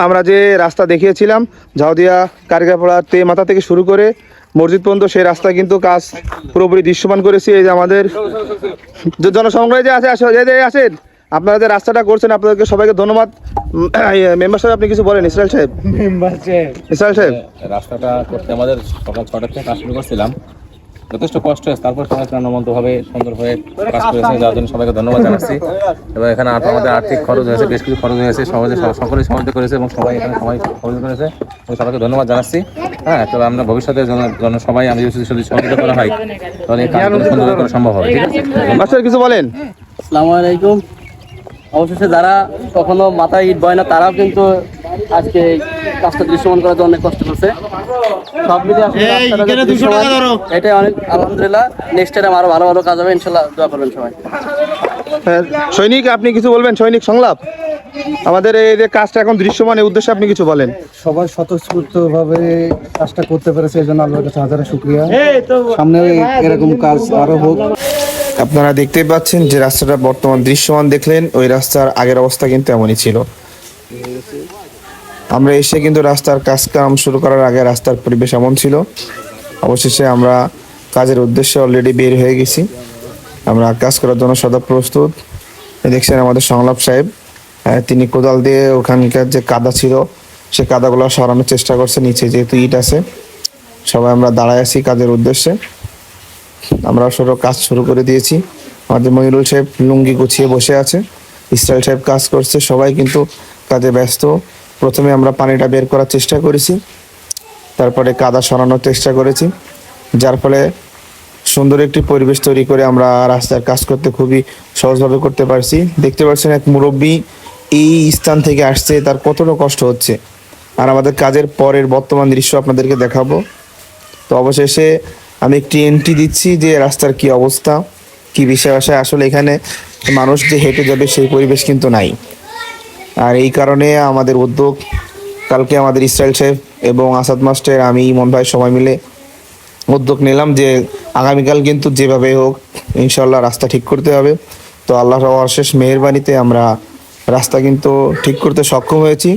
আমরা যে রাস্তা দেখিয়েছিলাম ঝাউদিয়া কারিগারপাড়া মাথা থেকে শুরু করে মসজিদ পর্যন্ত, সেই রাস্তা কিন্তু কাজ পুরোপুরি দৃশ্যমান করেছি। এই যে আমাদের জনসংগ্রহে যে আসেন, আপনারা যে রাস্তাটা করছেন আপনাদেরকে সবাইকে ধন্যবাদ। মেম্বার সাহেব আপনি কিছু বলেন। ইসরায়েল সাহেব, রাস্তাটা করতে আমাদের সকাল 6টা থেকে কাজ শুরু করছিলাম, যথেষ্ট কষ্ট হয়েছে, তারপর সবাই প্রাণবন্তভাবে সুন্দরভাবে কাজ করেছে, যার জন্য সবাইকে ধন্যবাদ জানাচ্ছি। এবং এখানে আমাদের আর্থিক খরচ হয়েছে, বেশ কিছু খরচ হয়েছে, সকলেই সহযোগিতা করেছে এবং সবাই এখানে সহযোগিতা করেছে এবং সবাইকে ধন্যবাদ জানাচ্ছি। হ্যাঁ, তবে আমরা ভবিষ্যতে সবাই আমি যদি সহযোগিতা করা হয় তাহলে এই কাজগুলো সুন্দরভাবে করা সম্ভব হবে। ঠিক আছে, কিছু বলেন। আসসালামু আলাইকুম। অবশেষে যারা কখনো মাথায় ইট বয় না তারাও কিন্তু আজকে কাজটা দৃশ্যমান করার জন্য অনেক কষ্ট করছে। সব মিলিয়ে এটাই অনেক আলহামদুলিল্লাহ। নেক্সট টাইম আরো ভালো ভালো কাজ হবে ইনশাল্লাহ, দোয়া করবেন সবাই। সৈনিক, আপনি কিছু বলবেন? সৈনিক সংলাপ, আমাদের এই যে কাজটা এখন দৃশ্যমান, এই উদ্দেশ্যে আপনি কিছু বলেন। সবাই স্বতঃস্ফূর্তভাবে কাজটা করতে পেরেছে, এই জন্য আল্লাহর কাছে হাজার শুকরিয়া। সামনে এরকম কাজ আরো হোক। আপনারা দেখতেই পাচ্ছেন যে রাস্তাটা বর্তমান দৃশ্যমান দেখলেন, ওই রাস্তার আগের অবস্থা কিন্তু এমনই ছিল। আমরা এসে কিন্তু রাস্তার কাম শুরু করার আগে রাস্তার পরিবেশ এমন ছিল। অবশেষে আমরা কাজের উদ্দেশ্যে অলরেডি বের হয়ে গেছি, আমরা কাজ করার জন্য সদা প্রস্তুত। দেখছেন আমাদের সংলাপ সাহেব, তিনি কোদাল দিয়ে ওখানকার যে কাদা ছিল সে কাদাগুলো সরানোর চেষ্টা করছে। নিচে যেহেতু ইট আছে, সবাই আমরা দাঁড়ায় আছি কাজের উদ্দেশ্যে। আমরা কাজ শুরু করে দিয়েছি। আমাদের মনিরুল সাহেব লুঙ্গি গুছিয়ে বসে আছে, ইসরায়েল সাহেব কাজ করছে, সবাই কিন্তু কাজে ব্যস্ত। প্রথমে আমরা পানিটা বের করার চেষ্টা করেছি, তারপরে কাদা সরানোর চেষ্টা করেছি, যার ফলে সুন্দর একটি পরিবেশ তৈরি করে আমরা রাস্তার কাজ করতে খুবই সহজভাবে করতে পারছি। দেখতে পাচ্ছেন এক মুরব্বী এই স্থান থেকে আসছে, তার কতটা কষ্ট হচ্ছে। আর আমাদের কাজের পরের বর্তমান দৃশ্য আপনাদেরকে দেখাবো। তো অবশেষে আমি একটি এন্ট্রি দিচ্ছি যে রাস্তার কি অবস্থা, কি বিষয় আশায়। আসলে এখানে মানুষ যে হেঁটে যাবে সেই পরিবেশ কিন্তু নাই। আর এই কারণে আমাদের উদ্যোগ, কালকে আমাদের ইসরায়েল সাহেব এবং আসাদ মাস্টার, আমি ইমন ভাই সবাই মিলে উদ্যোগ নিলাম যে আগামীকাল কিন্তু যেভাবে হোক ইনশাল্লাহ রাস্তা ঠিক করতে হবে। তো আল্লাহর অশেষ মেহেরবানিতে আমরা রাস্তা কিন্তু ঠিক করতে সক্ষম হয়েছি।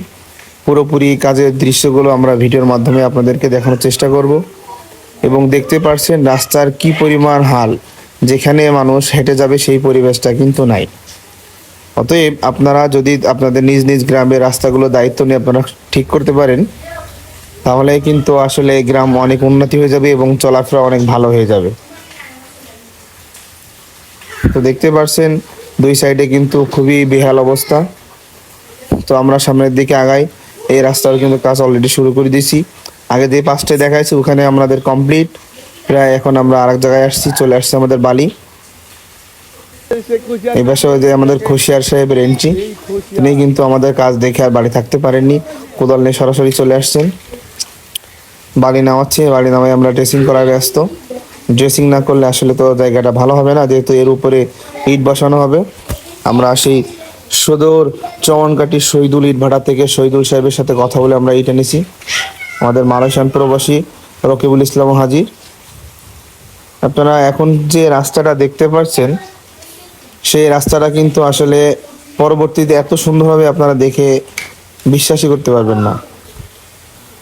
পুরোপুরি কাজের দৃশ্যগুলো আমরা ভিডিওর মাধ্যমে আপনাদেরকে দেখানোর চেষ্টা করব। এবং দেখতে পাচ্ছেন রাস্তার কি পরিমাণ হাল, যেখানে মানুষ হেঁটে যাবে সেই পরিবেশটা কিন্তু নাই। অতএব আপনারা যদি আপনাদের নিজ নিজ গ্রামের রাস্তাগুলো দায়িত্ব নিয়ে আপনারা ঠিক করতে পারেন, তাহলে কিন্তু আসলে গ্রাম অনেক উন্নতি হয়ে যাবে এবং চলাফেরা অনেক ভালো হয়ে যাবে। তো দেখতে পাচ্ছেন দুই সাইডে কিন্তু খুবই বেহাল অবস্থা। তো আমরা সামনের দিকে আগাই। এই রাস্তার কিন্তু কাজ অলরেডি শুরু করে দিয়েছি। আগে যে পাঁচটায় দেখাইছি ওখানে আমাদের কমপ্লিট প্রায়। এখন আমরা আরেক জায়গায় আসছি, চলে আসছে আমাদের বালি। এই পাশে যে আমাদের খুশিয়ার সাহেবের এন্ট্রি, তিনি কিন্তু আমাদের কাজ দেখে আর বাড়ি থাকতে পারেননি, কোদাল নিয়ে সরাসরি চলে আসছেন। বালি নামাচ্ছে, বালি নামাই আমরা ড্রেসিং করার ব্যস্ত। ড্রেসিং না করলে আসলে তো জায়গাটা ভালো হবে না, যেহেতু এর উপরে ইট বসানো হবে। আমরা আসি সদর চমনকাঠি শহীদুল ইট ভাটা থেকে শহীদুল সাহেবের সাথে কথা বলে আমরা ইট এনেছি। আমাদের মালয়েশিয়ান প্রবাসী রকিবুল ইসলাম হাজির। আপনারা এখন যে রাস্তাটা দেখতে পাচ্ছেন সেই রাস্তাটা কিন্তু আসলে পরবর্তীতে এত সুন্দরভাবে আপনারা দেখে বিশ্বাসই করতে পারবেন না।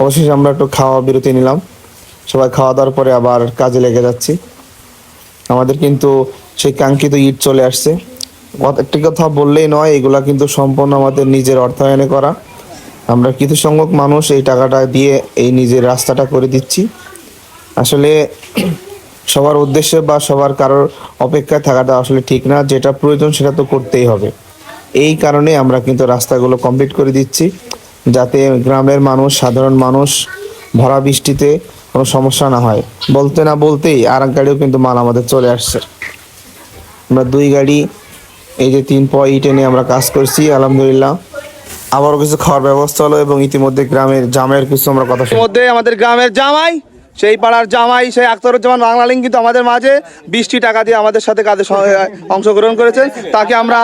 অবশেষে আমরা একটু খাওয়া বিরতি নিলাম, সবাই খাওয়া দাওয়ার পরে আবার কাজে লেগে যাচ্ছি। আমাদের কিন্তু সেই কাঙ্ক্ষিত ইট চলে আসছে। একটি কথা বললেই নয়, এগুলা কিন্তু সম্পূর্ণ আমাদের নিজের অর্থায়নে করা। আমরা কিছু সংখ্যক মানুষ এই টাকাটা দিয়ে এই নিজের রাস্তাটা করে দিচ্ছি। আসলে সবার উদ্দেশ্যে বা সবার কারোর অপেক্ষায় থাকাটা আসলে ঠিক না, যেটা প্রয়োজন সেটা তো করতেই হবে। এই কারণে আমরা কিন্তু রাস্তাগুলো কমপ্লিট করে দিচ্ছি, যাতে গ্রামের মানুষ, সাধারণ মানুষ ভরা বৃষ্টিতে কোনো সমস্যা না হয়। বলতে না বলতেই আর এক গাড়িও কিন্তু মাল আমাদের চলে আসছে। আমরা দুই গাড়ি এই যে 3 পয় ইট এনে আমরা কাজ করছি আলহামদুলিল্লাহ। আবারও কিছু খাওয়ার ব্যবস্থা হলো এবং ইতিমধ্যে গ্রামের জামাইয়ের কিছু আমরা কথা শুনি। মধ্যে আমাদের গ্রামের জামাই, সেই পাড়ার জামাই, সেই আখতারুজ্জামান বাংলালিং কিন্তু আমাদের মাঝে 20টি টাকা দিয়ে আমাদের সাথে কাজে অংশগ্রহণ করেছেন। তাকে আমরা,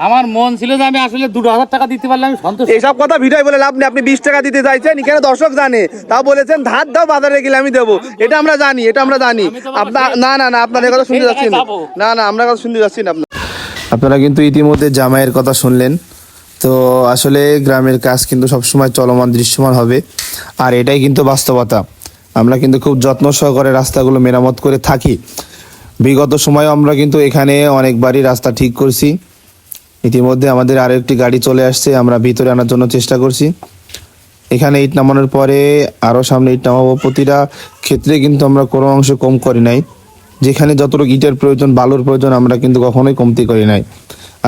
আমার মন ছিল যে আমি আসলে 2000 টাকা দিতে পারলে আমি সন্তুষ্ট। এইসব কথা ভিডিও বলে লাভ নেই। আপনি 20 টাকা দিতে চাইছেন, এখানে দর্শক জানে, তাও বলেছেন ধার দাও বাজারে গেলে আমি দেবো। এটা আমরা জানি, এটা আমরা জানি। আপনার না না না আপনার কথা শুনতে যাচ্ছি না, না না আমরা কথা শুনতে যাচ্ছি না। আপনারা কিন্তু ইতিমধ্যে জামাইয়ের কথা শুনলেন। তো তো আসলে গ্রামের কাজ কিন্তু সবসময় চলমান দৃশ্যমান হবে, আর এটাই কিন্তু বাস্তবতা। আমরা কিন্তু খুব যত্ন সহকারে রাস্তাগুলো মেরামত করে থাকি। বিগত সময়ে আমরা কিন্তু এখানে অনেকবারই রাস্তা ঠিক করছি। ইতিমধ্যে আমাদের আরো একটি গাড়ি চলে আসছে, আমরা ভিতরে আনার জন্য চেষ্টা করছি। এখানে ইট নামানোর পরে আরো সামনে ইট নামাবো। প্রতিটা ক্ষেত্রে কিন্তু আমরা কোনো অংশ কম করি নাই। যেখানে যতটুকু ইটের প্রয়োজন, বালুর প্রয়োজন, আমরা কিন্তু কখনোই কমতি করি নাই।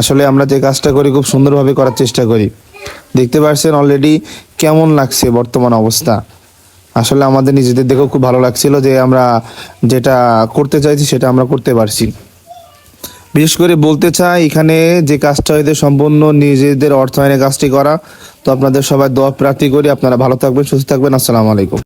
আসলে আমরা যে কাজটা করি খুব সুন্দরভাবে করার চেষ্টা করি। দেখতে পাচ্ছেন অলরেডি কেমন লাগছে বর্তমান অবস্থা। আসলে আমাদের নিজেদের দেখেও খুব ভালো লাগছিল যে আমরা যেটা করতে চাইছি সেটা আমরা করতে পারছি। বিশেষ করে বলতে চাই, এখানে যে কাজটা হয়েছে সম্পূর্ণ নিজেদের অর্থায়নে কাজটি করা। তো আপনাদের সবাই দোয়া প্রার্থী করি, আপনারা ভালো থাকবেন, সুস্থ থাকবেন। আসসালামু আলাইকুম।